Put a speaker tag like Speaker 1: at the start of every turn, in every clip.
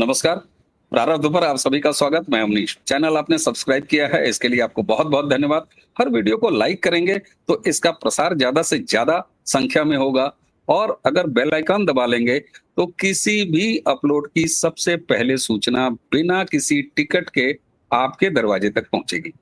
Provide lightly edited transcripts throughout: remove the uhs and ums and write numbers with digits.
Speaker 1: नमस्कार। प्रारब्ध पर आप सभी का स्वागत। मैं अवनीश। चैनल आपने सब्सक्राइब किया है, इसके लिए आपको बहुत बहुत धन्यवाद। हर वीडियो को लाइक करेंगे तो इसका प्रसार ज्यादा से ज्यादा संख्या में होगा, और अगर बेल आइकन दबा लेंगे तो किसी भी अपलोड की सबसे पहले सूचना बिना किसी टिकट के आपके दरवाजे तक पहुंचेगी।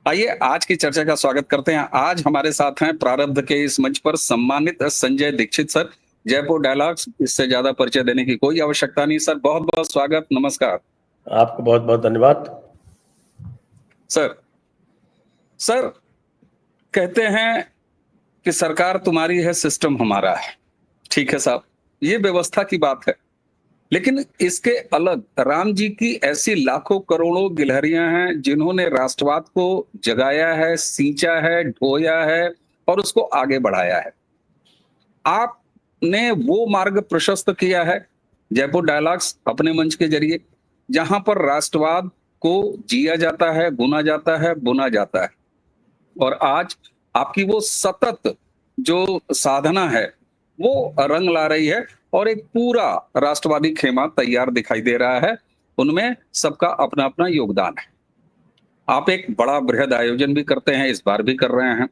Speaker 1: आइए आज की चर्चा का स्वागत करते हैं। आज हमारे साथ हैं प्रारब्ध के इस मंच पर सम्मानित संजय दीक्षित सर। जयपुर डायलॉग्स, इससे ज्यादा परिचय देने की कोई आवश्यकता नहीं सर। बहुत बहुत स्वागत, नमस्कार।
Speaker 2: आपको बहुत बहुत धन्यवाद।
Speaker 1: सर सर कहते हैं कि सरकार तुम्हारी है, सिस्टम हमारा है। ठीक है साहब, ये व्यवस्था की बात है, लेकिन इसके अलग राम जी की ऐसी लाखों करोड़ों गिलहरियां हैं जिन्होंने राष्ट्रवाद को जगाया है, सींचा है, ढोया है और उसको आगे बढ़ाया है। आपने वो मार्ग प्रशस्त किया है जयपुर डायलॉग्स अपने मंच के जरिए, जहां पर राष्ट्रवाद को जिया जाता है, गुना जाता है, बुना जाता है। और आज आपकी वो सतत जो साधना है वो रंग ला रही है, और एक पूरा राष्ट्रवादी खेमा तैयार दिखाई दे रहा है। उनमें सबका अपना अपना योगदान है। आप एक बड़ा बृहद आयोजन भी करते हैं, इस बार भी कर रहे हैं।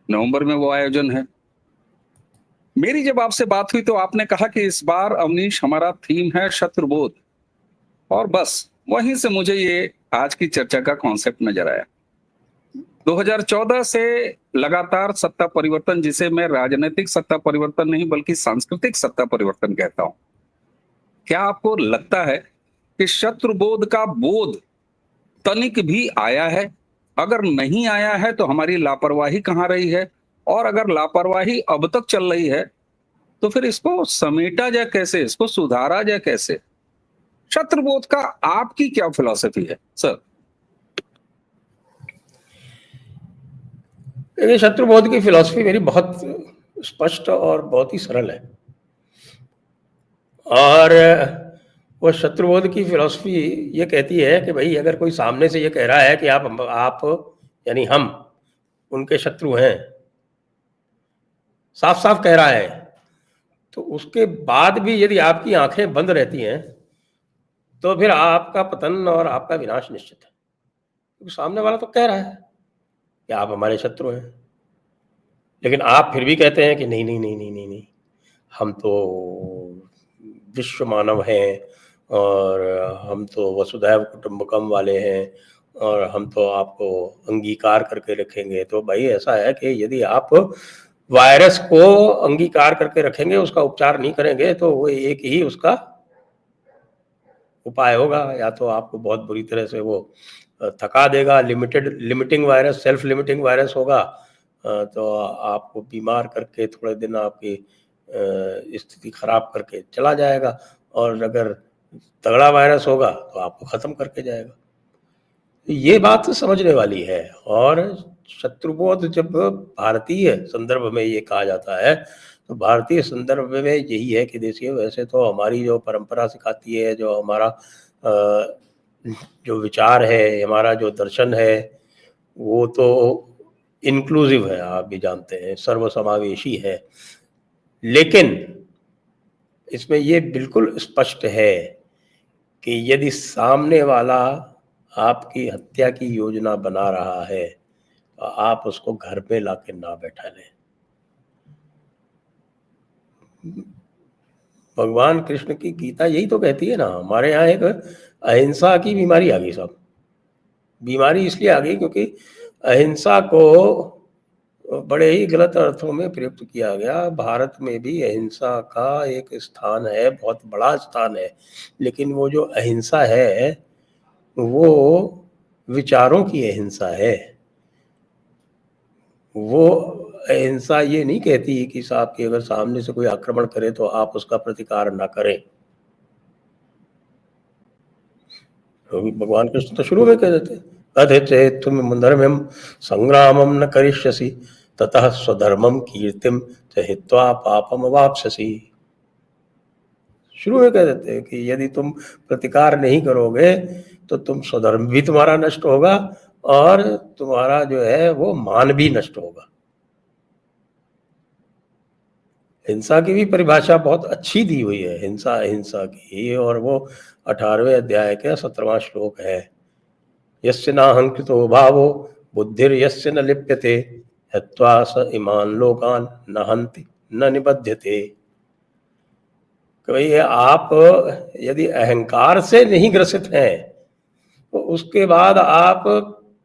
Speaker 1: नवंबर में वो आयोजन है। मेरी जब आपसे बात हुई तो आपने कहा कि इस बार अवनीश हमारा थीम है शत्रुबोध, और बस वहीं से मुझे ये आज की चर्चा का कॉन्सेप्ट नजर आया। 2014 से लगातार सत्ता परिवर्तन, जिसे मैं राजनीतिक सत्ता परिवर्तन नहीं बल्कि सांस्कृतिक सत्ता परिवर्तन कहता हूं, क्या आपको लगता है कि शत्रुबोध का बोध तनिक भी आया है? अगर नहीं आया है तो हमारी लापरवाही कहां रही है, और अगर लापरवाही अब तक चल रही है तो फिर इसको समेटा जाए कैसे, इसको सुधारा जाए कैसे? शत्रुबोध का आपकी क्या फिलॉसफी है सर?
Speaker 2: देखिए, शत्रुबोध की फिलॉसफी मेरी बहुत स्पष्ट और बहुत ही सरल है। और वो शत्रुबोध की फिलॉसफी ये कहती है कि भाई, अगर कोई सामने से ये कह रहा है कि आप यानी हम उनके शत्रु हैं, साफ साफ कह रहा है, तो उसके बाद भी यदि आपकी आंखें बंद रहती हैं तो फिर आपका पतन और आपका विनाश निश्चित है। क्योंकि सामने वाला तो कह रहा है कि आप हमारे शत्रु हैं, लेकिन आप फिर भी कहते हैं कि नहीं नहीं नहीं नहीं नहीं नहीं, हम तो विश्व मानव हैं, और हम तो वसुधैव कुटुंबकम वाले हैं, और हम तो आपको अंगीकार करके रखेंगे। तो भाई ऐसा है कि यदि आप वायरस को अंगीकार करके रखेंगे, उसका उपचार नहीं करेंगे, तो वो एक ही उसका उपाय होगा, या तो आपको बहुत बुरी तरह से वो थका देगा, limiting virus, self limiting virus होगा, तो आपको बीमार करके थोड़े दिन आपकी स्थिति खराब करके चला जाएगा, और अगर तगड़ा वायरस होगा तो आपको ख़त्म करके जाएगा। ये बात समझने वाली है। और शत्रुबोध जब भारतीय संदर्भ में ये कहा जाता है, तो भारतीय संदर्भ में यही है कि देखिए, वैसे तो हमारी जो परंपरा सिखाती है, जो हमारा जो विचार है, हमारा जो दर्शन है, वो तो इंक्लूसिव है, आप भी जानते हैं, सर्वसमावेशी है। लेकिन इसमें ये बिल्कुल स्पष्ट है कि यदि सामने वाला आपकी हत्या की योजना बना रहा है तो आप उसको घर पे लाके ना बैठा लें। भगवान कृष्ण की गीता यही तो कहती है ना। हमारे यहाँ एक अहिंसा की बीमारी आ गई साहब। बीमारी इसलिए आ गई क्योंकि अहिंसा को बड़े ही गलत अर्थों में प्रयुक्त किया गया। भारत में भी अहिंसा का एक स्थान है, बहुत बड़ा स्थान है, लेकिन वो जो अहिंसा है वो विचारों की अहिंसा है। वो अहिंसा ये नहीं कहती कि साहब कि अगर सामने से कोई आक्रमण करे तो आप उसका प्रतिकार ना करें। भगवान कृष्ण तो शुरू में कह देते, अधे चेत तुम धर्मम संग्रामम न करिष्यसि ततः स्वधर्मम कीर्तिम च हित्वा पापम अवाप्स्यसि। शुरू में कह देते हैं कि यदि तुम प्रतिकार नहीं करोगे तो तुम स्वधर्म भी तुम्हारा नष्ट होगा, और तुम्हारा जो है वो मान भी नष्ट होगा। हिंसा की भी परिभाषा बहुत अच्छी दी हुई है, हिंसा अहिंसा की, और वो 18वें अध्याय का 17वां श्लोक है। यस्य नाहंकृतो भावो बुद्धिर्यस्य न लिप्यते हत्वा स इमान लोकान न हन्ति न निबध्यते। भाई आप यदि अहंकार से नहीं ग्रसित हैं तो उसके बाद आप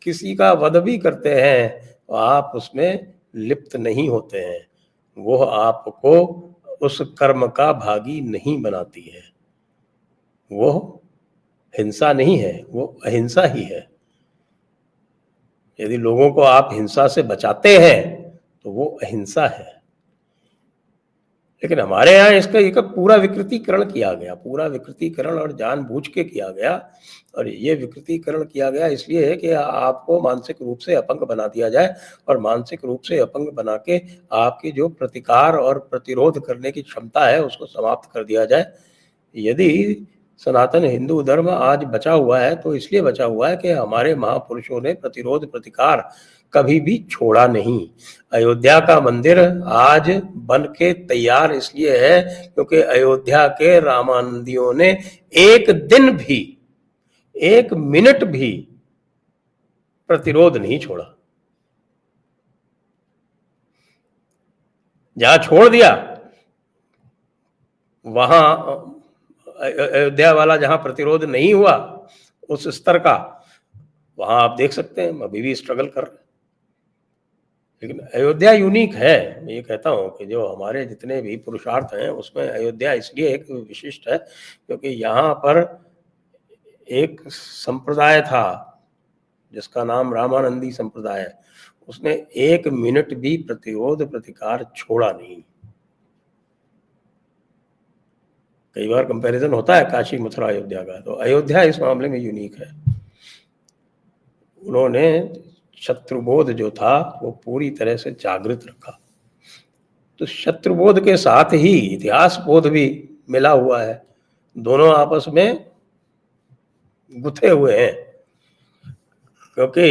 Speaker 2: किसी का वध भी करते हैं तो आप उसमें लिप्त नहीं होते हैं, वो आपको उस कर्म का भागी नहीं बनाती है। वो हिंसा नहीं है, वो अहिंसा ही है। यदि लोगों को आप हिंसा से बचाते हैं तो वो अहिंसा है। लेकिन हमारे यहाँ इसका एक पूरा विकृतीकरण किया गया, पूरा विकृतीकरण, और जानबूझ के किया गया। और ये विकृतीकरण किया गया इसलिए है कि आपको मानसिक रूप से अपंग बना दिया जाए, और मानसिक रूप से अपंग बना के आपकी जो प्रतिकार और प्रतिरोध करने की क्षमता है उसको समाप्त कर दिया जाए। यदि सनातन हिंदू धर्म आज बचा हुआ है तो इसलिए बचा हुआ है कि हमारे महापुरुषों ने प्रतिरोध प्रतिकार कभी भी छोड़ा नहीं। अयोध्या का मंदिर आज बन के तैयार इसलिए है क्योंकि अयोध्या के रामानंदियों ने एक दिन भी, एक मिनट भी प्रतिरोध नहीं छोड़ा। जहां छोड़ दिया वहां, अयोध्या वाला जहां प्रतिरोध नहीं हुआ उस स्तर का, वहां आप देख सकते हैं अभी भी स्ट्रगल कर रहे हैं। लेकिन अयोध्या यूनिक है। मैं ये कहता हूँ कि जो हमारे जितने भी पुरुषार्थ हैं उसमें अयोध्या इसलिए एक विशिष्ट है क्योंकि यहाँ पर एक संप्रदाय था जिसका नाम रामानंदी संप्रदाय है, उसने एक मिनट भी प्रतिरोध प्रतिकार छोड़ा नहीं। कई बार कंपैरिजन होता है काशी मथुरा अयोध्या का, तो अयोध्या इस मामले में यूनिक है। उन्होंने शत्रुबोध जो था वो पूरी तरह से जागृत रखा। तो शत्रुबोध के साथ ही इतिहास बोध भी मिला हुआ है, दोनों आपस में गुथे हुए हैं। क्योंकि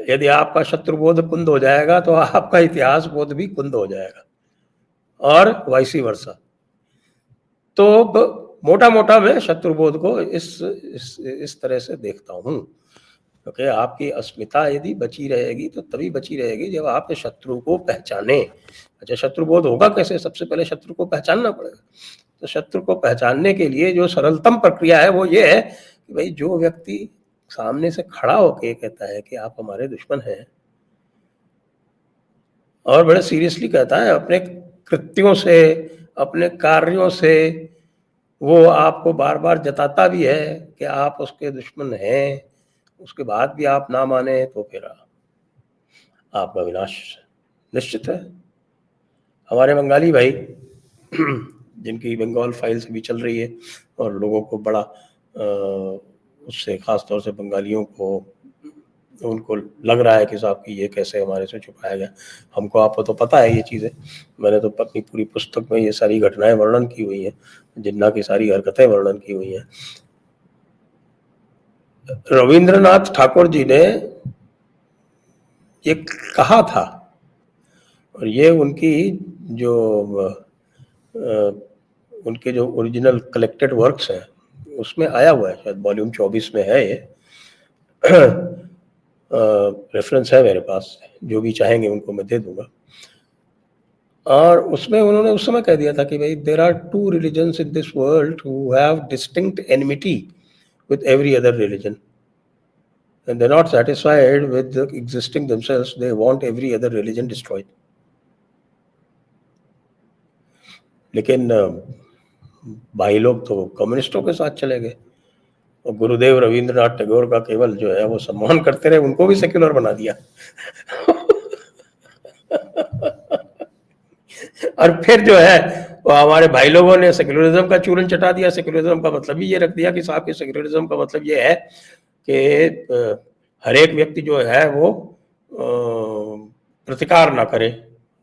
Speaker 2: यदि आपका शत्रुबोध कुंद हो जाएगा तो आपका इतिहास बोध भी कुंद हो जाएगा, और वाइसी वर्सा। तो मोटा मोटा मैं शत्रुबोध को इस तरह से देखता हूँ, क्योंकि आपकी अस्मिता यदि बची रहेगी तो तभी बची रहेगी जब आप शत्रु को पहचाने। अच्छा, शत्रुबोध होगा कैसे? सबसे पहले शत्रु को पहचानना पड़ेगा। तो शत्रु को पहचानने के लिए जो सरलतम प्रक्रिया है वो ये है कि भाई जो व्यक्ति सामने से खड़ा होके कहता है कि आप हमारे दुश्मन हैं, और बड़े सीरियसली कहता है, अपने कृत्यों से, अपने कार्यों से वो आपको बार बार जताता भी है कि आप उसके दुश्मन हैं, उसके बाद भी आप ना माने तो फिर आपका विनाश निश्चित है। हमारे बंगाली भाई जिनकी बंगाल फाइल्स भी चल रही है और लोगों को बड़ा उससे ख़ास तौर से बंगालियों को उनको लग रहा है कि साहब कि ये कैसे हमारे से छुपाया गया। हमको आपको तो पता है ये चीज़ें, मैंने तो अपनी पूरी पुस्तक में ये सारी घटनाएं वर्णन की हुई हैं, जिन्ना की सारी हरकतें वर्णन की हुई हैं। रविंद्रनाथ ठाकुर जी ने ये कहा था, और ये उनकी जो उनके जो ओरिजिनल कलेक्टेड वर्क्स हैं उसमें आया हुआ है, शायद वॉल्यूम 24 में है ये। रेफरेंस है मेरे पास, जो भी चाहेंगे उनको मैं दे दूंगा। और उसमें उन्होंने उस समय कह दिया था कि भाई there are two religions in this world who have distinct enmity with every other religion, and they're not satisfied with the existing themselves, they want every other religion destroyed. लेकिन भाई लोग तो कम्युनिस्टों के साथ चले गए, और गुरुदेव रविंद्रनाथ टैगोर का केवल जो है वो सम्मान करते रहे, उनको भी सेक्युलर बना दिया। और फिर जो है वो हमारे भाई लोगों ने सेक्युलरिज्म का चूरन चटा दिया। सेक्युलरिज्म का मतलब ही ये रख दिया कि साहब के सेक्युलरिज्म का मतलब ये है कि हर एक व्यक्ति जो है वो प्रतिकार ना करे।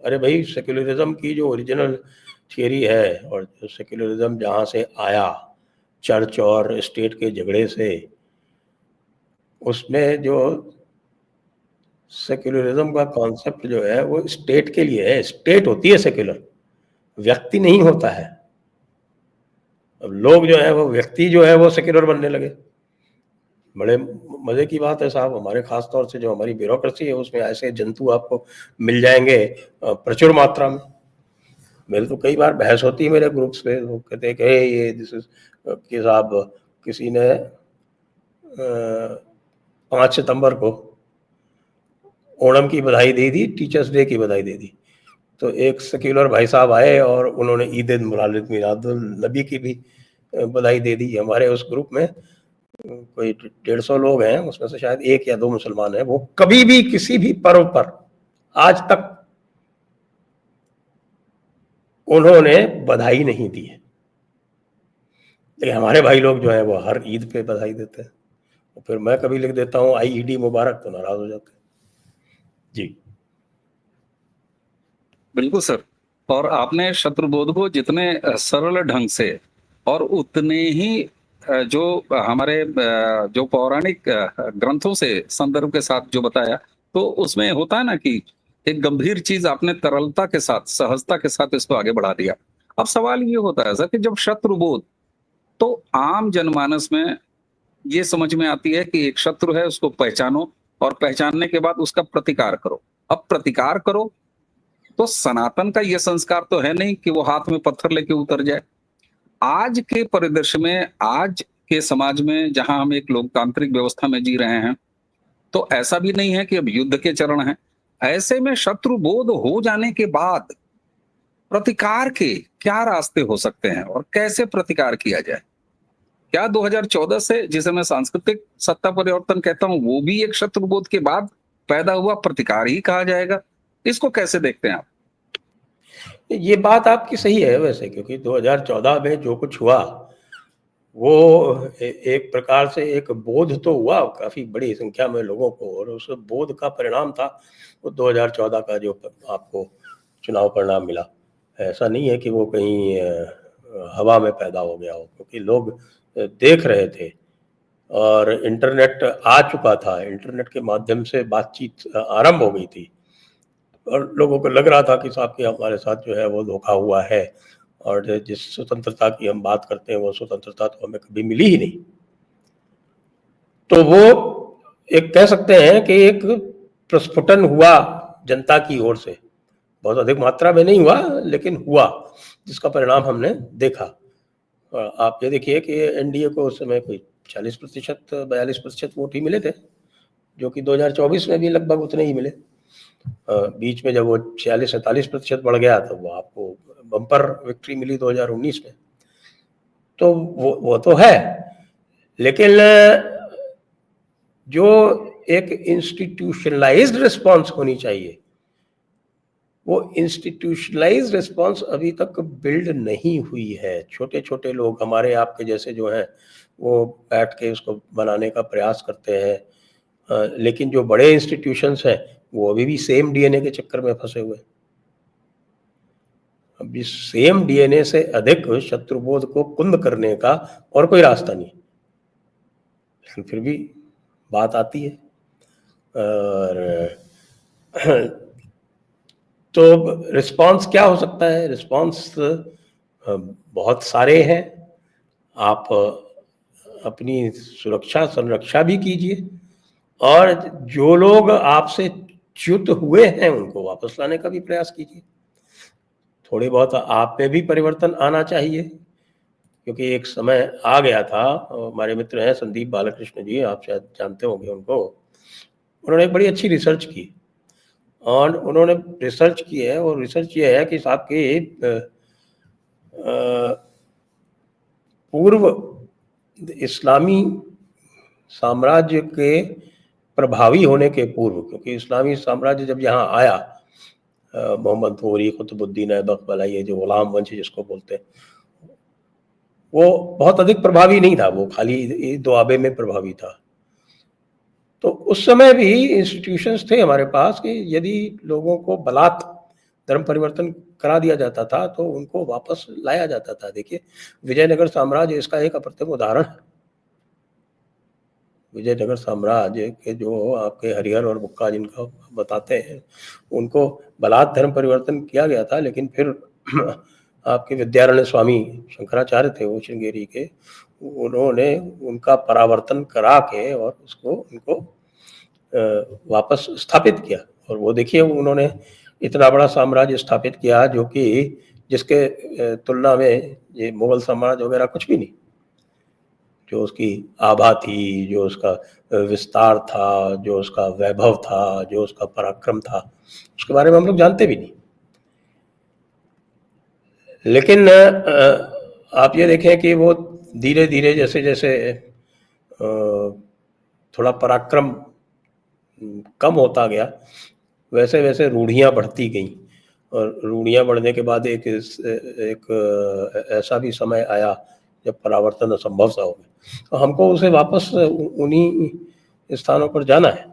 Speaker 2: अरे भाई, सेक्युलरिज्म की जो ओरिजिनल थियरी है और जो सेक्युलरिज्म जहाँ से आया चर्च और स्टेट के झगड़े से, उसमें जो सेक्युलरिज्म का कॉन्सेप्ट जो है वो स्टेट के लिए है, स्टेट होती है सेक्युलर। व्यक्ति नहीं होता है। अब लोग जो है वो व्यक्ति जो है वो सेक्युलर बनने लगे। बड़े मजे की बात है साहब, हमारे खास तौर से जो हमारी ब्यूरोक्रेसी है उसमें ऐसे जंतु आपको मिल जाएंगे प्रचुर मात्रा में। मेरे तो कई बार बहस होती है मेरे ग्रुप्स पे, लोग कहते हैं कि ये दिस इज कि साहब किसी ने 5 सितंबर को ओणम की बधाई दे दी, टीचर्स डे की बधाई दे दी। तो एक सेक्युलर भाई साहब आए और उन्होंने ईद मिलादुल नबी की भी बधाई दे दी। हमारे उस ग्रुप में कोई 150 लोग हैं, उसमें से शायद 1 या 2 मुसलमान हैं। वो कभी भी किसी भी पर्व पर आज तक उन्होंने बधाई नहीं दी है। लेकिन हमारे भाई लोग जो हैं वो हर ईद पे बधाई देते हैं। और फिर मैं कभी लिख देता हूँ IED मुबारक, तो नाराज हो जाते हैं। जी
Speaker 1: बिल्कुल सर। और आपने शत्रुबोध को जितने सरल ढंग से और उतने ही जो हमारे जो पौराणिक ग्रंथों से संदर्भ के साथ जो बताया, तो उसमें होता है ना कि एक गंभीर चीज आपने तरलता के साथ, सहजता के साथ इसको आगे बढ़ा दिया। अब सवाल ये होता है सर कि जब शत्रुबोध, तो आम जनमानस में ये समझ में आती है कि एक शत्रु है, उसको पहचानो और पहचानने के बाद उसका प्रतिकार करो। अब प्रतिकार करो तो सनातन का ये संस्कार तो है नहीं कि वो हाथ में पत्थर लेके उतर जाए। आज के परिदृश्य में, आज के समाज में जहां हम एक लोकतांत्रिक व्यवस्था में जी रहे हैं, तो ऐसा भी नहीं है कि अब युद्ध के चरण हैं। ऐसे में शत्रु बोध हो जाने के बाद प्रतिकार के क्या रास्ते हो सकते हैं और कैसे प्रतिकार किया जाए? क्या 2014 से, जिसे मैं सांस्कृतिक सत्ता परिवर्तन कहता हूं, वो भी एक शत्रुबोध के बाद पैदा हुआ प्रतिकार ही कहा जाएगा? इसको कैसे देखते हैं आप?
Speaker 2: ये बात आपकी सही है वैसे, क्योंकि 2014 में जो कुछ हुआ वो एक प्रकार से एक बोध तो हुआ काफी बड़ी संख्या में लोगों को, और उस बोध का परिणाम था वो 2014 का जो आपको चुनाव परिणाम मिला। ऐसा नहीं है कि वो कहीं हवा में पैदा हो गया हो, क्योंकि लोग देख रहे थे और इंटरनेट आ चुका था। इंटरनेट के माध्यम से बातचीत आरंभ हो गई थी और लोगों को लग रहा था कि साहब कि हमारे साथ जो है वो धोखा हुआ है, और जिस स्वतंत्रता की हम बात करते हैं वो स्वतंत्रता तो हमें कभी मिली ही नहीं। तो वो एक कह सकते हैं कि एक प्रस्फुटन हुआ जनता की ओर से, बहुत अधिक मात्रा में नहीं हुआ लेकिन हुआ, जिसका परिणाम हमने देखा। आप ये देखिए कि NDA को उस समय कोई 40% 42% वोट ही मिले थे, जो कि 2024 में भी लगभग उतने ही मिले। बीच में जब वो 46-47% बढ़ गया तो वो आपको बम्पर विक्ट्री मिली 2019 में। तो वो तो है, लेकिन जो एक इंस्टीट्यूशनलाइज्ड रिस्पांस होनी चाहिए, वो इंस्टीट्यूशनलाइज्ड रिस्पांस अभी तक बिल्ड नहीं हुई है। छोटे छोटे लोग हमारे आपके जैसे जो हैं वो बैठ के उसको बनाने का प्रयास करते हैं, लेकिन जो बड़े इंस्टीट्यूशंस हैं वो अभी भी सेम DNA के चक्कर में फंसे हुए हैं। अब इस सेम DNA से अधिक शत्रुबोध को कुंद करने का और कोई रास्ता नहीं, लेकिन फिर भी बात आती है। और तो रिस्पांस क्या हो सकता है? रिस्पांस बहुत सारे हैं। आप अपनी सुरक्षा संरक्षा भी कीजिए, और जो लोग आपसे च्युत हुए हैं उनको वापस लाने का भी प्रयास कीजिए। थोड़ी बहुत आप में भी परिवर्तन आना चाहिए, क्योंकि एक समय आ गया था। हमारे मित्र हैं संदीप बालकृष्ण जी, आप शायद जानते होंगे उनको। उन्होंने एक बड़ी अच्छी रिसर्च की, और उन्होंने रिसर्च की है, और रिसर्च ये है कि साहब के पूर्व इस्लामी साम्राज्य के प्रभावी होने के पूर्व, क्योंकि इस्लामी साम्राज्य जब यहाँ आया, मोहम्मद घोरी, कुतुबुद्दीन ऐबक वाला ये जो गुलाम वंश जिसको बोलते हैं, वो बहुत अधिक प्रभावी नहीं था, वो खाली दुआबे में प्रभावी था। तो उस समय भी इंस्टीट्यूशंस थे हमारे पास कि यदि लोगों को बलात् धर्म परिवर्तन करा दिया जाता था तो उनको वापस लाया जाता था। देखिए, विजयनगर साम्राज्य इसका एक अप्रतिम उदाहरण है। विजयनगर साम्राज्य के जो आपके हरिहर और बुक्का जिनका बताते हैं, उनको बलात् धर्म परिवर्तन किया गया था, लेकिन फिर आपके विद्यारण्य स्वामी शंकराचार्य थे वो श्रृंगेरी के, उन्होंने उनका परावर्तन करा के और उसको उनको वापस स्थापित किया। और वो देखिए उन्होंने इतना बड़ा साम्राज्य स्थापित किया जो कि जिसके तुलना में ये मुगल साम्राज्य वगैरह कुछ भी नहीं। जो उसकी आभा थी, जो उसका विस्तार था, जो उसका वैभव था, जो उसका पराक्रम था, उसके बारे में हम लोग जानते भी नहीं। लेकिन आप ये देखें कि वो धीरे धीरे जैसे जैसे थोड़ा पराक्रम कम होता गया, वैसे वैसे रूढ़ियाँ बढ़ती गईं। और रूढ़ियाँ बढ़ने के बाद एक ऐसा भी समय आया जब परावर्तन असंभव सा हो गया। तो हमको उसे वापस उन्हीं स्थानों पर जाना है।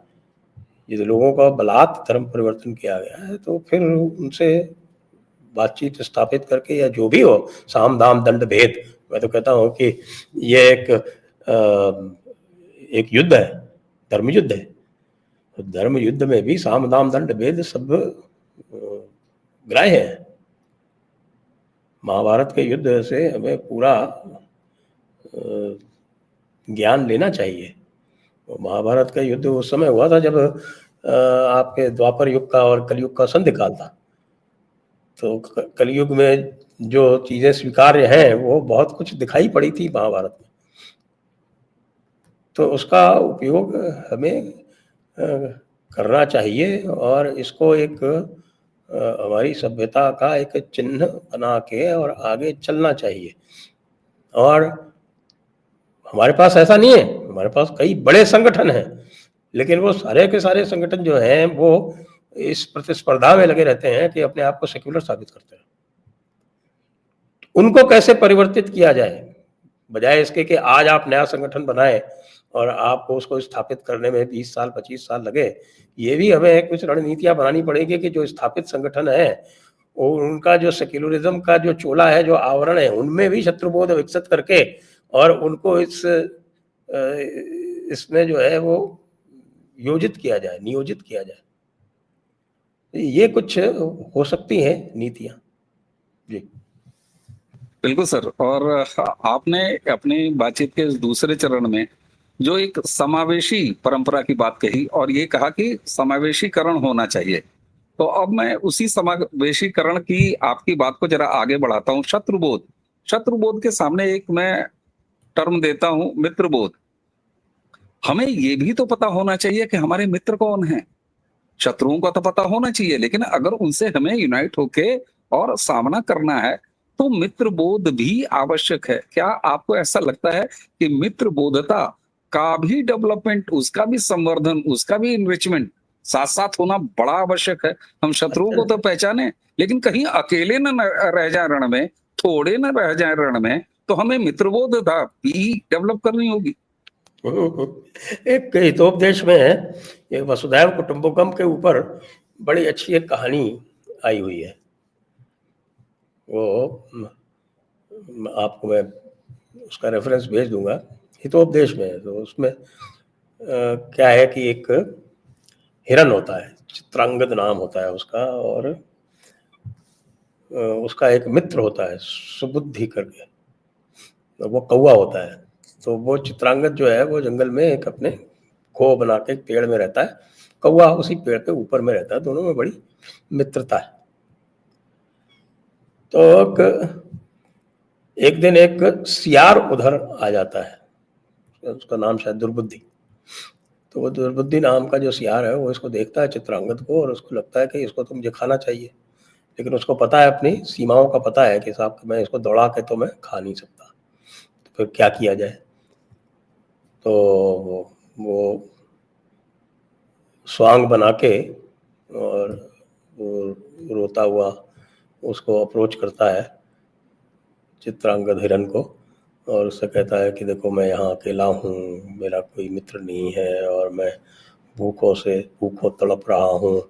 Speaker 2: यदि लोगों का बलात् धर्म परिवर्तन किया गया है तो फिर उनसे बातचीत स्थापित करके या जो भी हो, साम दाम दंड भेद, मैं तो कहता हूँ कि ये एक युद्ध है, धर्म युद्ध है। तो धर्म युद्ध में भी साम दाम दंड भेद सब ग्राह्य है। महाभारत के युद्ध से हमें पूरा ज्ञान लेना चाहिए। महाभारत का युद्ध उस समय हुआ था जब आपके द्वापर युग का और कलयुग का संधिकाल था। तो कलयुग में जो चीजें स्वीकार्य हैं वो बहुत कुछ दिखाई पड़ी थी महाभारत में। तो उसका उपयोग हमें करना चाहिए और इसको एक हमारी सभ्यता का एक चिन्ह बना के और आगे चलना चाहिए। और हमारे पास ऐसा नहीं है, हमारे पास कई बड़े संगठन हैं, लेकिन वो सारे के सारे संगठन जो हैं वो इस प्रतिस्पर्धा में लगे रहते हैं कि अपने आप को सेक्युलर साबित करते हैं। उनको कैसे परिवर्तित किया जाए, बजाय इसके कि आज आप नया संगठन बनाए और आपको उसको स्थापित करने में 20 साल 25 साल लगे, ये भी हमें कुछ रणनीतियां बनानी पड़ेगी कि जो स्थापित संगठन है और उनका जो सेक्युलरिज्म का जो चोला है, जो आवरण है, उनमें भी शत्रुबोध विकसित करके और उनको इसमें जो है वो योजित किया जाए, नियोजित किया जाए। ये कुछ हो सकती हैं नीतियां। जी
Speaker 1: बिल्कुल सर। और आपने अपनी बातचीत के दूसरे चरण में जो एक समावेशी परंपरा की बात कही और ये कहा कि समावेशीकरण होना चाहिए। तो अब मैं उसी समावेशीकरण की आपकी बात को जरा आगे बढ़ाता हूँ। शत्रुबोध, शत्रुबोध के सामने एक मैं टर्म देता हूँ, मित्रबोध। हमें ये भी तो पता होना चाहिए कि हमारे मित्र कौन हैं। शत्रुओं का तो पता होना चाहिए, लेकिन अगर उनसे हमें यूनाइट होके और सामना करना है तो मित्रबोध भी आवश्यक है। क्या आपको ऐसा लगता है कि मित्रबोधता का भी डेवलपमेंट, उसका भी संवर्धन, उसका भी इनरिचमेंट साथ साथ होना बड़ा आवश्यक है? हम शत्रुओं को तो पहचाने, लेकिन कहीं अकेले न रह जाए रण में, थोड़े न रह जाए रण में, तो हमें मित्रबोधता भी डेवलप करनी होगी।
Speaker 2: एक हितोपदेश में है, ये वसुधैव कुटुंबकम के ऊपर बड़ी अच्छी एक कहानी आई हुई है। वो आपको मैं उसका रेफरेंस भेज दूंगा, हितोपदेश में है। तो उसमें क्या है कि एक हिरन होता है, चित्रांगद नाम होता है उसका, और उसका एक मित्र होता है सुबुद्धि करके, तो वो कौवा होता है। तो वो चित्रांगद जो है वो जंगल में एक अपने खो बना के एक पेड़ में रहता है, कौवा उसी पेड़ पे ऊपर में रहता है, दोनों में बड़ी मित्रता है। तो एक दिन एक सियार उधर आ जाता है, उसका नाम शायद दुर्बुद्धि। तो वो दुर्बुद्धि नाम का जो सियार है वो इसको देखता है चित्रांगद को, और उसको लगता है कि इसको तो मुझे खाना चाहिए, लेकिन उसको पता है, अपनी सीमाओं का पता है कि साहब मैं इसको दौड़ा के तो मैं खा नहीं सकता, तो फिर क्या किया जाए। तो वो स्वांग बना के और वो रोता हुआ उसको अप्रोच करता है चित्रांगद हिरन को, और उससे कहता है कि देखो मैं यहाँ अकेला हूँ, मेरा कोई मित्र नहीं है और मैं भूखों तड़प रहा हूँ,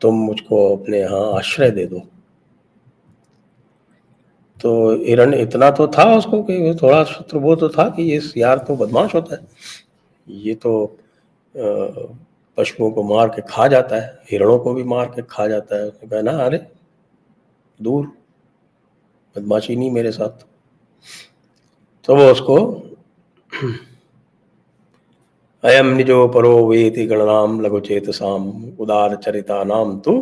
Speaker 2: तुम मुझको अपने यहाँ आश्रय दे दो। तो हिरण इतना तो था उसको कि थोड़ा शत्रुबोध तो था कि ये सियार तो बदमाश होता है, ये तो पशुओं को मार के खा जाता है, हिरणों को भी मार के खा जाता है। उसने कहा ना, अरे दूर, बदमाशी नहीं मेरे साथ। तो वो उसको अयम निजो परो वेति गणनाम लघुचेतसाम उदार चरिता नाम तु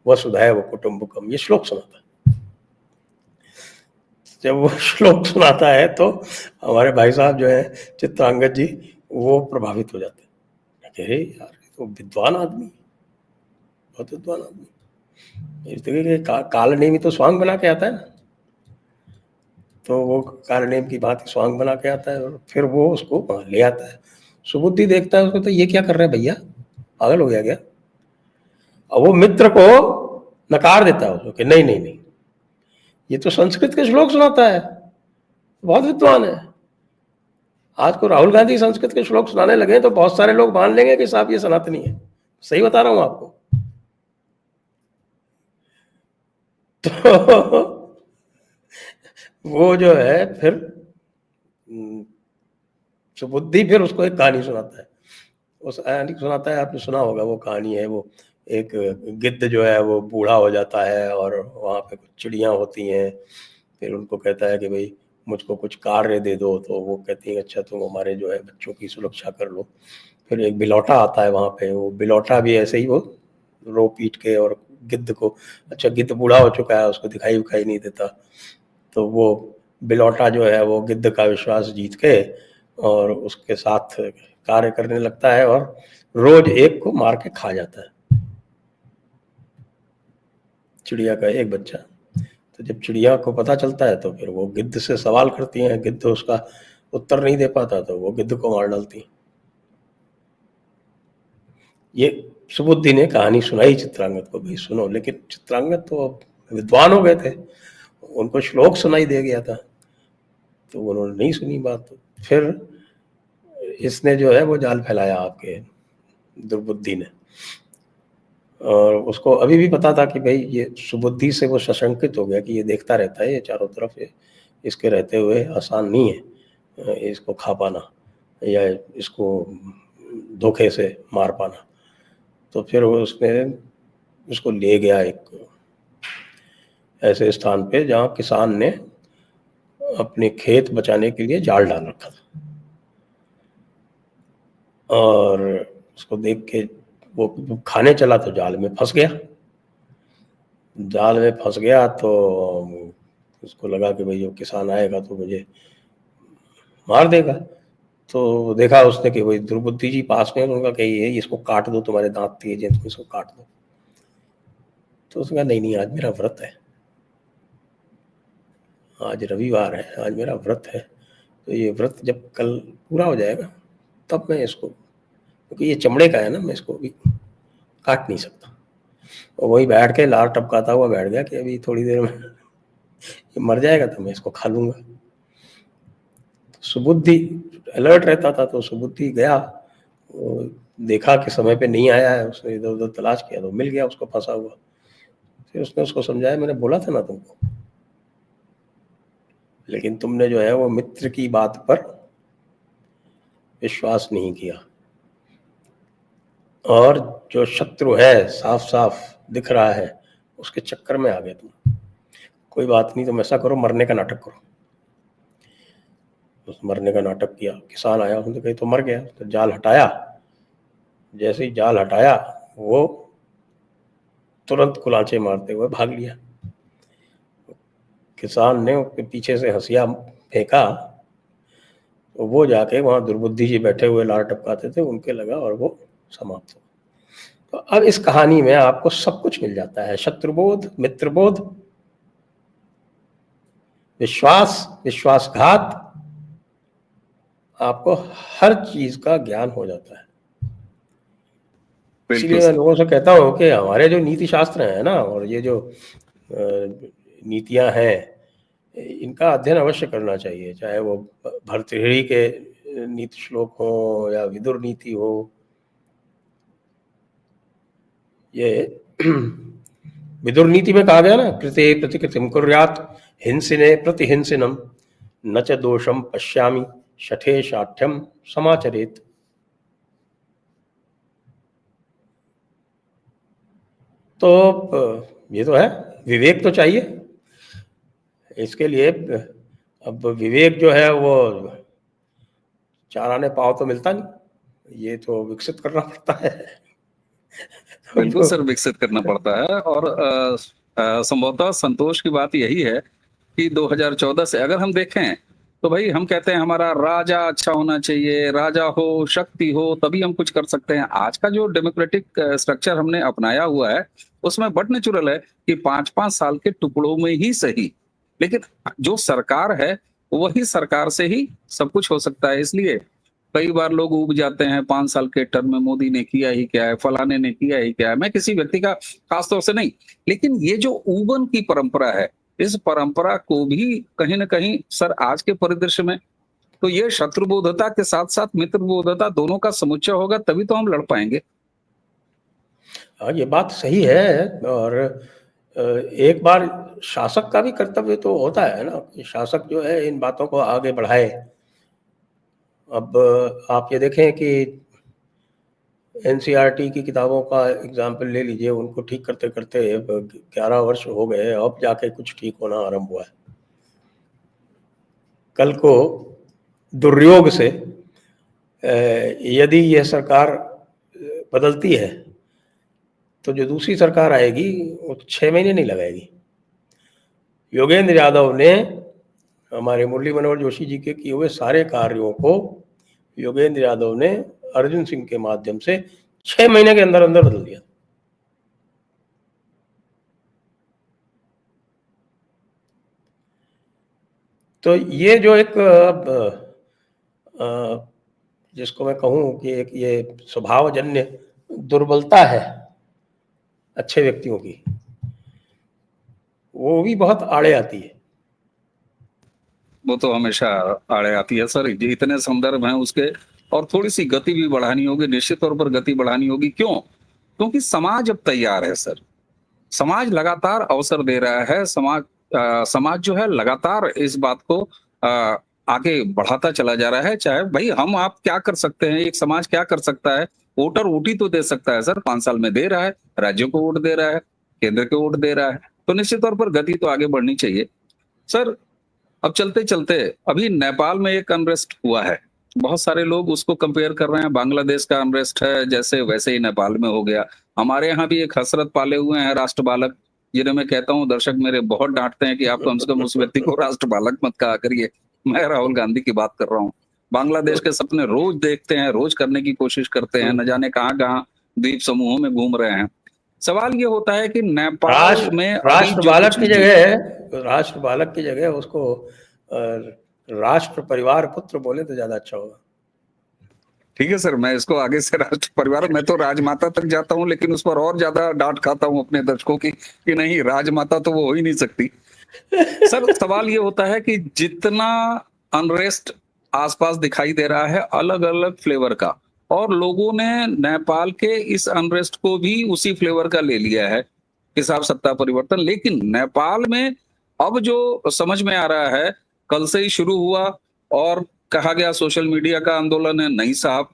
Speaker 2: वसुधैव कुटुंबकम, ये श्लोक सुनाता है। जब वो श्लोक सुनाता है तो हमारे भाई साहब जो है चित्रांगद जी, वो प्रभावित हो जाते हैं कि अरे यार, ये तो विद्वान आदमी, बहुत विद्वान आदमी। इस तरीके के काल नेमी तो स्वांग बना के आता है ना, तो वो काल नेम की भांति स्वांग बना के आता है और फिर वो उसको वहाँ ले आता है। सुबुद्धि देखता है उसको, तो ये क्या कर रहा है भैया, पागल हो गया क्या? और वो मित्र को नकार देता है उसको कि नहीं नहीं नहीं, ये तो संस्कृत के श्लोक सुनाता है, बहुत विद्वान है। आज को राहुल गांधी संस्कृत के श्लोक सुनाने लगे तो बहुत सारे लोग मान लेंगे कि साहब ये सनातनी है। सही बता रहा हूं आपको। तो वो जो है फिर सुबुद्धि फिर उसको एक कहानी सुनाता है। उस कहानी सुनाता है, आपने सुना होगा वो कहानी है, वो एक गिद्ध जो है वो बूढ़ा हो जाता है और वहाँ पे कुछ चिड़ियाँ होती हैं। फिर उनको कहता है कि भाई मुझको कुछ कार्य दे दो, तो वो कहती है अच्छा तुम हमारे जो है बच्चों की सुरक्षा कर लो। फिर एक बिलौटा आता है वहाँ पे, वो बिलौटा भी ऐसे ही वो रो पीट के और गिद्ध को, अच्छा गिद्ध बूढ़ा हो चुका है, उसको दिखाई विखाई नहीं देता, तो वो बिलौटा जो है वो गिद्ध का विश्वास जीत के और उसके साथ कार्य करने लगता है और रोज एक को मार के खा जाता है, चिड़िया का एक बच्चा। तो जब चिड़िया को पता चलता है तो फिर वो गिद्ध से सवाल करती हैं, गिद्ध उसका उत्तर नहीं दे पाता तो वो गिद्ध को मार डालती। ये सुबुद्धि ने कहानी सुनाई चित्रांगद को, भाई सुनो, लेकिन चित्रांगद तो अब विद्वान हो गए थे, उनको श्लोक सुनाई दे गया था, तो उन्होंने नहीं सुनी बात। तो फिर इसने जो है वो जाल फैलाया आपके दुर्बुद्धि ने, और उसको अभी भी पता था कि भाई ये सुबुद्धि से वो सशंकित हो गया कि ये देखता रहता है, ये चारों तरफ ये, इसके रहते हुए आसान नहीं है इसको खा पाना या इसको धोखे से मार पाना। तो फिर उसने उसको ले गया एक ऐसे स्थान पे जहाँ किसान ने अपने खेत बचाने के लिए जाल डाल रखा था, और उसको देख के वो खाने चला तो जाल में फंस गया। जाल में फंस गया तो उसको लगा कि भाई जो किसान आएगा तो मुझे मार देगा। तो देखा उसने कि भाई दुर्बुद्धि जी पास में, उनका कही है इसको काट दो, तुम्हारे दांत तेज हैं, तुम इसको काट दो। तो उसने कहा नहीं नहीं, आज मेरा व्रत है, आज रविवार है, आज मेरा व्रत है, तो ये व्रत जब कल पूरा हो जाएगा तब मैं इसको, क्योंकि ये चमड़े का है ना, मैं इसको अभी काट नहीं सकता। और वही बैठ के लार टपकाता हुआ बैठ गया कि अभी थोड़ी देर में ये मर जाएगा तो मैं इसको खा लूंगा। सुबुद्धि अलर्ट रहता था, तो सुबुद्धि गया, देखा कि समय पे नहीं आया है, उसने इधर उधर तलाश किया तो मिल गया उसको फंसा हुआ। फिर उसने उसको समझाया, मैंने बोला था ना तुमको, लेकिन तुमने जो है वो मित्र की बात पर विश्वास नहीं किया, और जो शत्रु है साफ साफ दिख रहा है उसके चक्कर में आ गए तुम। कोई बात नहीं, तुम ऐसा करो, मरने का नाटक करो। उस मरने का नाटक किया, किसान आया, उसने कही तो मर गया, तो जाल हटाया। जैसे ही जाल हटाया वो तुरंत कुलांचे मारते हुए भाग लिया। किसान ने उसके पीछे से हंसिया फेंका, तो वो जाके वहाँ दुर्बुद्धि जी बैठे हुए लार टपकाते थे, उनके लगा और वो समाप्त हो। तो अब इस कहानी में आपको सब कुछ मिल जाता है, शत्रुबोध, मित्रबोध, विश्वास, विश्वासघात, आपको हर चीज का ज्ञान हो जाता है। इसलिए मैं लोगों से कहता हूँ कि हमारे जो नीति शास्त्र हैं ना, और ये जो नीतियां हैं, इनका अध्ययन अवश्य करना चाहिए, चाहे वो भर्तृहरि के नीति श्लोक हो या विदुर नीति हो। ये विदुर नीति में कहा गया ना, कृते प्रतिकृतिम कुर्यात् हिंसिने प्रतिहिंसिनम न च दोषम पश्यामि शठे शाठ्यम समाचरेत। तो ये तो है, विवेक तो चाहिए। इसके लिए अब विवेक जो है वो चार आने पाव तो मिलता नहीं, ये तो विकसित करना पड़ता है।
Speaker 1: बिल्कुल सर, विकसित करना पड़ता है। और संभवतः संतोष की बात यही है कि 2014 से अगर हम देखें तो भाई हम कहते हैं हमारा राजा अच्छा होना चाहिए, राजा हो, शक्ति हो, तभी हम कुछ कर सकते हैं। आज का जो डेमोक्रेटिक स्ट्रक्चर हमने अपनाया हुआ है उसमें बट नेचुरल है कि 5-5 साल के टुकड़ों में ही सही, लेकिन जो सरकार है वही सरकार से ही सब कुछ हो सकता है। इसलिए कई बार लोग ऊब जाते हैं 5 साल के टर्म में मोदी ने किया ही क्या है, फलाने ने किया ही क्या है। मैं किसी व्यक्ति का खास तौर से नहीं, लेकिन ये जो ऊबन की परंपरा है, इस परंपरा को भी कहीं न कहीं सर आज के परिदृश्य में तो ये शत्रुबोधता के साथ-साथ मित्रबोधता दोनों का समुच्चय होगा तभी तो हम लड़ पाएँगे।
Speaker 2: हाँ, ये बात सही है। और एक बार शासक का भी कर्तव्य तो होता है ना कि शासक जो है इन बातों को आगे बढ़ाए। अब आप ये देखें कि एनसीईआरटी की किताबों का एग्जाम्पल ले लीजिए, उनको ठीक करते करते 11 वर्ष हो गए, अब जाके कुछ ठीक होना आरंभ हुआ है। कल को दुर्योग से यदि यह सरकार बदलती है तो जो दूसरी सरकार आएगी वो 6 महीने नहीं लगाएगी। योगेंद्र यादव ने हमारे मुरली मनोहर जोशी जी के किए हुए सारे कार्यों को योगेंद्र यादव ने अर्जुन सिंह के माध्यम से 6 महीने के अंदर अंदर बदल दिया। तो ये जो एक जिसको मैं कहूँ कि एक ये स्वभावजन्य दुर्बलता है अच्छे व्यक्तियों की, वो भी बहुत आड़े आती है।
Speaker 1: वो तो हमेशा आड़े आती है सर, ये इतने संदर्भ हैं उसके। और थोड़ी सी गति भी बढ़ानी होगी, निश्चित तौर पर गति बढ़ानी होगी। क्यों? क्योंकि समाज अब तैयार है सर। समाज लगातार अवसर दे रहा है। समाज जो है लगातार इस बात को अ, आगे बढ़ाता चला जा रहा है। चाहे भाई हम आप क्या कर सकते हैं, एक समाज क्या कर सकता है? वोटर वोट ही तो दे सकता है सर, 5 साल में दे रहा है, राज्यों को वोट दे रहा है, केंद्र को वोट दे रहा है, तो निश्चित तौर पर गति तो आगे बढ़नी चाहिए। सर, अब चलते-चलते अभी नेपाल में एक अनरेस्ट हुआ है। बहुत सारे लोग उसको कंपेयर कर रहे हैं, बांग्लादेश का अनरेस्ट है जैसे वैसे ही नेपाल में हो गया। हमारे यहाँ भी एक हसरत पाले हुए हैं राष्ट्र बालक, जिन्हें मैं कहता हूँ, दर्शक मेरे बहुत डाँटते हैं कि आप कम से कम उस व्यक्ति को राष्ट्र बालक मत कहा करिए। मैं राहुल गांधी की बात कर रहा हूँ। बांग्लादेश के सपने रोज़ देखते हैं, रोज़ करने की कोशिश करते हैं, न जाने कहाँ-कहाँ द्वीप समूहों में घूम रहे हैं। सवाल ये होता है कि नेपाल में अभी
Speaker 2: राष्ट्र
Speaker 1: जो
Speaker 2: बालक
Speaker 1: कुछ
Speaker 2: की
Speaker 1: जी।
Speaker 2: जगह राष्ट्र बालक की जगह उसको राष्ट्र परिवार पुत्र बोले तो ज्यादा अच्छा होगा।
Speaker 1: ठीक है सर, मैं इसको आगे से राष्ट्र परिवार, मैं तो राजमाता तक जाता हूँ, लेकिन उस पर और ज़्यादा डाँट खाता हूँ अपने दर्शकों की कि नहीं, राजमाता तो वो हो ही नहीं सकती। सर, सवाल ये होता है कि जितना अनरेस्ट आस-पास दिखाई दे रहा है अलग-अलग फ्लेवर का, और लोगों ने नेपाल के इस अनरेस्ट को भी उसी फ्लेवर का ले लिया है, हिसाब सत्ता परिवर्तन। लेकिन नेपाल में अब जो समझ में आ रहा है, कल से ही शुरू हुआ और कहा गया सोशल मीडिया का आंदोलन है, नहीं साहब,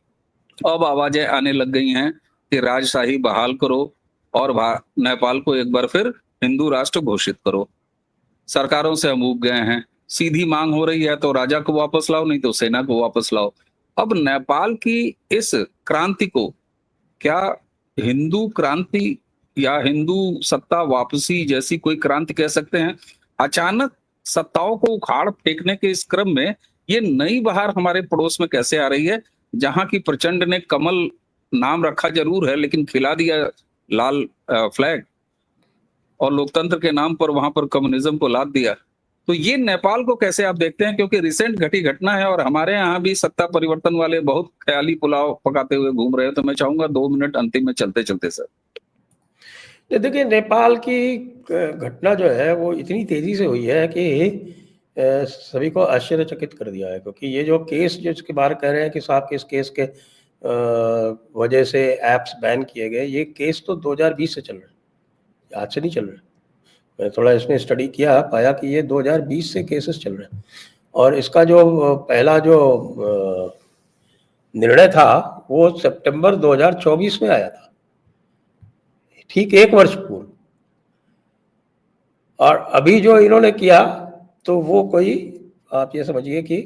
Speaker 1: अब आवाजें आने लग गई हैं कि राजशाही बहाल करो और नेपाल को एक बार फिर हिंदू राष्ट्र घोषित करो। सरकारों से हम ऊब गए हैं। सीधी मांग हो रही है तो राजा को वापस लाओ, नहीं तो सेना को वापस लाओ। अब नेपाल की इस क्रांति को क्या हिंदू क्रांति या हिंदू सत्ता वापसी जैसी कोई क्रांति कह सकते हैं? अचानक सत्ताओं को उखाड़ फेंकने के इस क्रम में ये नई बहार हमारे पड़ोस में कैसे आ रही है, जहां की प्रचंड ने कमल नाम रखा जरूर है लेकिन खिला दिया लाल फ्लैग, और लोकतंत्र के नाम पर वहां पर कम्युनिज्म को लाद दिया। तो ये नेपाल को कैसे आप देखते हैं? क्योंकि रिसेंट घटी घटना है और हमारे यहाँ भी सत्ता परिवर्तन वाले बहुत ख्याली पुलाव पकाते हुए घूम रहे हैं। तो मैं चाहूंगा 2 मिनट अंतिम में चलते-चलते सर।
Speaker 2: ये देखिए, नेपाल की घटना जो है वो इतनी तेजी से हुई है कि सभी को आश्चर्यचकित कर दिया है। क्योंकि ये जो केस जिसके बारे कह रहे हैं कि साहब किस केस के वजह से ऐप्स बैन किए गए, ये केस तो 2020 से चल रहा है, आज से नहीं चल रहा है। मैं थोड़ा इसमें स्टडी किया, पाया कि ये 2020 से केसेस चल रहे हैं। और इसका जो पहला जो निर्णय था वो सितंबर 2024 में आया था, ठीक 1 वर्ष पूर्व। और अभी जो इन्होंने किया तो वो कोई आप ये समझिए कि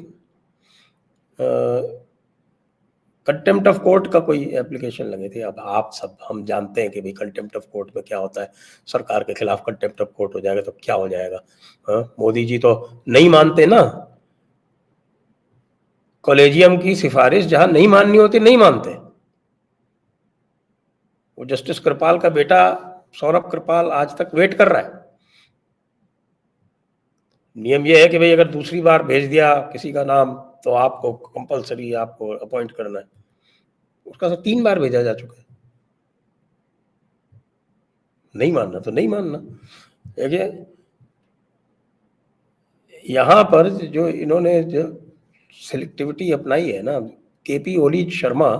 Speaker 2: कंटेम्प्ट ऑफ कोर्ट का कोई एप्लीकेशन लगे थे। अब आप सब हम जानते हैं कि भाई कंटेम्प्ट ऑफ कोर्ट में क्या होता है, सरकार के खिलाफ कंटेम्प्ट ऑफ कोर्ट हो जाएगा तो क्या हो जाएगा। हाँ, मोदी जी तो नहीं मानते ना, कॉलेजियम की सिफारिश जहां नहीं माननी होती नहीं मानते। वो जस्टिस कृपाल का बेटा सौरभ कृपाल आज तक वेट कर रहा है। नियम ये है कि भाई अगर दूसरी बार भेज दिया किसी का नाम तो आपको कंपलसरी आपको अपॉइंट करना है। उसका तो 3 बार भेजा जा चुका है। नहीं मानना तो नहीं मानना। देखिए यहाँ पर जो इन्होंने जो सिलेक्टिविटी अपनाई है ना, केपी ओली शर्मा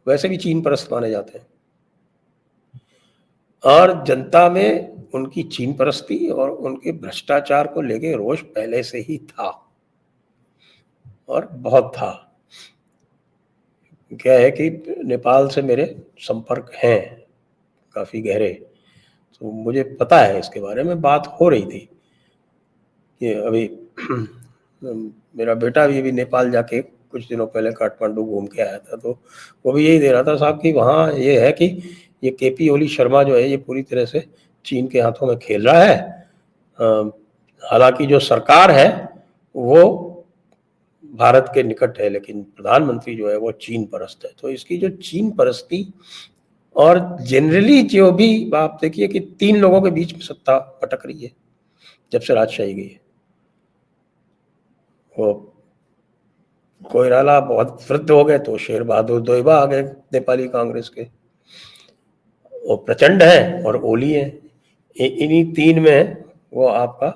Speaker 2: वैसे भी चीन परस्त माने जाते हैं और जनता में उनकी चीन परस्ती और उनके भ्रष्टाचार को लेके रोष पहले से ही था और बहुत था। क्या है कि नेपाल से मेरे संपर्क हैं काफी गहरे, तो मुझे पता है इसके बारे में बात हो रही थी कि अभी मेरा बेटा भी अभी नेपाल जाके कुछ दिनों पहले काठमांडू घूम के आया था, तो वो भी यही दे रहा था साहब कि वहाँ ये है कि ये केपी ओली शर्मा जो है ये पूरी तरह से चीन के हाथों में खेल रहा है। हालांकि जो सरकार है वो भारत के निकट है, लेकिन प्रधानमंत्री जो है वो चीन परस्त है। तो इसकी जो चीन परस्ती और जनरली जो भी आप देखिए कि 3 लोगों के बीच में सत्ता पटक रही है जब से राजशाही गई है। वो कोइराला बहुत वृद्ध हो गए तो शेर बहादुर दोइबा आ गए नेपाली कांग्रेस के। वो प्रचंड है और ओली है, इन्हीं 3 में वो आपका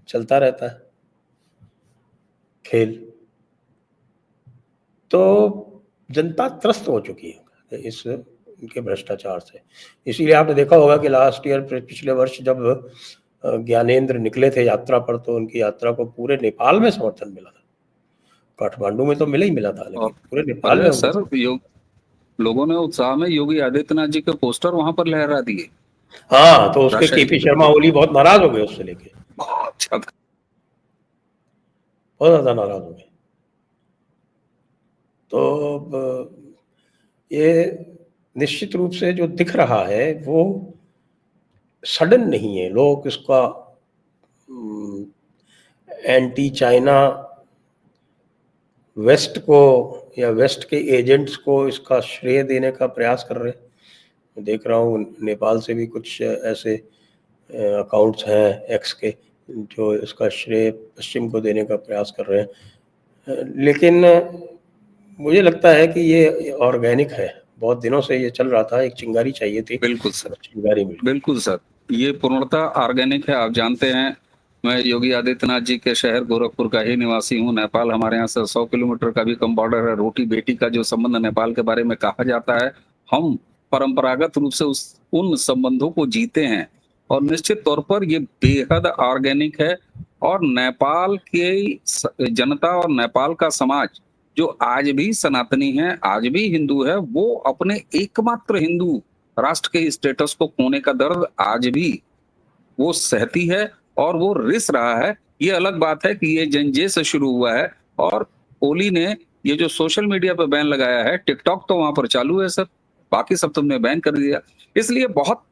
Speaker 2: चलता रहता है खेल। तो जनता त्रस्त हो चुकी है इस इनके भ्रष्टाचार से। इसीलिए आपने देखा होगा कि लास्ट ईयर पिछले वर्ष जब ज्ञानेंद्र निकले थे यात्रा पर तो उनकी यात्रा को पूरे नेपाल में समर्थन मिला था। काठमांडू में तो मिला ही मिला था, लेकिन पूरे नेपाल में
Speaker 1: सर लोगों ने उत्साह में योगी आदित्यनाथ जी के पोस्टर वहां पर लहरा दिए।
Speaker 2: हाँ, तो उसके केपी शर्मा ओली बहुत नाराज हो गए उससे लेके, बहुत ज्यादा नाराज हो गए। तो ये निश्चित रूप से जो दिख रहा है वो सडन नहीं है। लोग इसका एंटी चाइना वेस्ट को या वेस्ट के एजेंट्स को इसका श्रेय देने का प्रयास कर रहे हैं। देख रहा हूँ नेपाल से भी कुछ ऐसे अकाउंट्स हैं एक्स के जो इसका श्रेय पश्चिम को देने का प्रयास कर रहे हैं, लेकिन मुझे लगता है कि ये ऑर्गेनिक है। बहुत दिनों से ये चल रहा था, एक चिंगारी चाहिए थी।
Speaker 1: बिल्कुल सर,
Speaker 2: चिंगारी मिल,
Speaker 1: बिल्कुल सर, ये पूर्णतः ऑर्गेनिक है। आप जानते हैं मैं योगी आदित्यनाथ जी के शहर गोरखपुर का ही निवासी हूँ। नेपाल हमारे यहाँ से 100 किलोमीटर का भी कम बॉर्डर है। रोटी बेटी का जो संबंध नेपाल के बारे में कहा जाता है, हम परंपरागत रूप से उन संबंधों को जीते हैं और निश्चित तौर पर ये बेहद ऑर्गेनिक है। और नेपाल की जनता और नेपाल का समाज जो आज भी सनातनी है, आज भी हिंदू है, वो अपने एकमात्र हिंदू राष्ट्र के स्टेटस को खोने का दर्द आज भी वो सहती है और वो रिस रहा है। ये अलग बात है कि ये जंजे से शुरू हुआ है और ओली ने ये जो सोशल मीडिया पे बैन लगाया है, टिकटॉक तो वहां पर चालू है सर, बाकी सब तुमने बैन कर दिया। इसलिए बहुत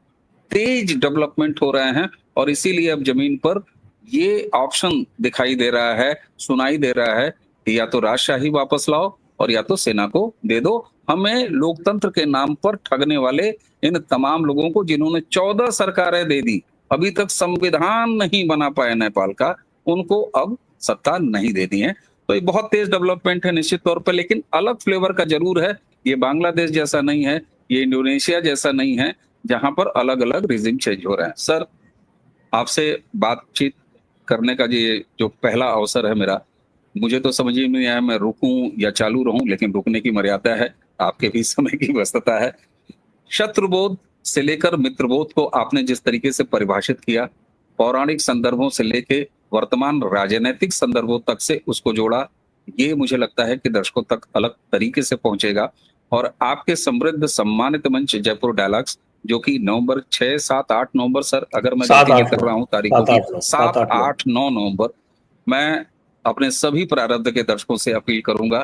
Speaker 1: तेज डेवलपमेंट हो रहे हैं और इसीलिए अब जमीन पर ये ऑप्शन दिखाई दे रहा है, सुनाई दे रहा है कि या तो राजशाही वापस लाओ और या तो सेना को दे दो। हमें लोकतंत्र के नाम पर ठगने वाले इन तमाम लोगों को, जिन्होंने 14 सरकारें दे दी, अभी तक संविधान नहीं बना पाया नेपाल का, उनको अब सत्ता नहीं देनी है। तो ये बहुत तेज डेवलपमेंट है निश्चित तौर पर, लेकिन अलग फ्लेवर का जरूर है। ये बांग्लादेश जैसा नहीं है, ये इंडोनेशिया जैसा नहीं है, जहां पर अलग अलग रिजिम चेंज हो रहे हैं। सर, आपसे बातचीत करने का ये जो पहला अवसर है मेरा, मुझे तो समझ ही नहीं आया मैं रुकूं या चालू रहूं, लेकिन रुकने की मर्यादा है, आपके भी समय की व्यस्तता है। शत्रुबोध से लेकर मित्रबोध को आपने जिस तरीके से परिभाषित किया, पौराणिक संदर्भों से लेकर वर्तमान राजनीतिक संदर्भों तक से उसको जोड़ा, ये मुझे लगता है कि दर्शकों तक अलग तरीके से पहुंचेगा और आपके समृद्ध सम्मानित मंच जयपुर डायलॉग्स जो कि नवंबर 6, 7, 8 नवंबर सर, अगर मैं
Speaker 2: 7,
Speaker 1: गलती नहीं
Speaker 2: 8,
Speaker 1: कर रहा हूँ
Speaker 2: 9,
Speaker 1: तारीखों
Speaker 2: 7,
Speaker 1: की,
Speaker 2: 8, 9,
Speaker 1: 7,
Speaker 2: 7, 8, 9।
Speaker 1: 8, 9 नवंबर, मैं अपने सभी प्रारब्ध के दर्शकों से अपील करूंगा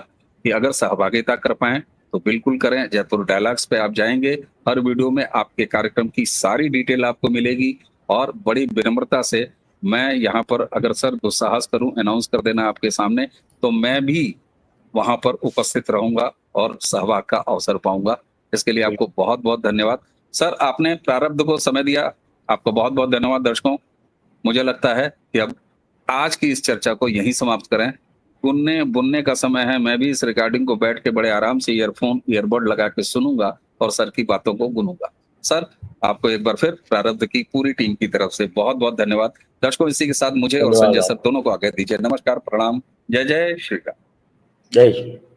Speaker 1: कि अगर सहभागिता कर पाएं तो बिल्कुल करें। जयपुर डायलॉग्स पे आप जाएंगे, हर वीडियो में आपके कार्यक्रम की सारी डिटेल आपको मिलेगी, और बड़ी विनम्रता से मैं यहाँ पर अगर सर दुस्साहस करूं अनाउंस कर देना आपके सामने, तो मैं भी वहां पर उपस्थित रहूंगा और सहभाग का अवसर पाऊंगा। इसके लिए आपको बहुत बहुत धन्यवाद सर, आपने प्रारब्ध को समय दिया, आपको बहुत बहुत धन्यवाद। दर्शकों, मुझे लगता है कि अब आज की इस चर्चा को यहीं समाप्त करें। बुनने बुनने का समय है, मैं भी इस रिकॉर्डिंग को बैठ के बड़े आराम से ईयरफोन ईयरबड लगा के सुनूंगा और सर की बातों को गुनूंगा। सर, आपको एक बार फिर प्रारब्ध की पूरी टीम की तरफ से बहुत बहुत धन्यवाद। दर्शकों, इसी के साथ मुझे और
Speaker 2: धन्यवाद
Speaker 1: संजय सर
Speaker 2: आपका।
Speaker 1: दोनों को आज्ञा दीजिए। नमस्कार, प्रणाम, जय जय श्री राम।
Speaker 2: जय श्री राम।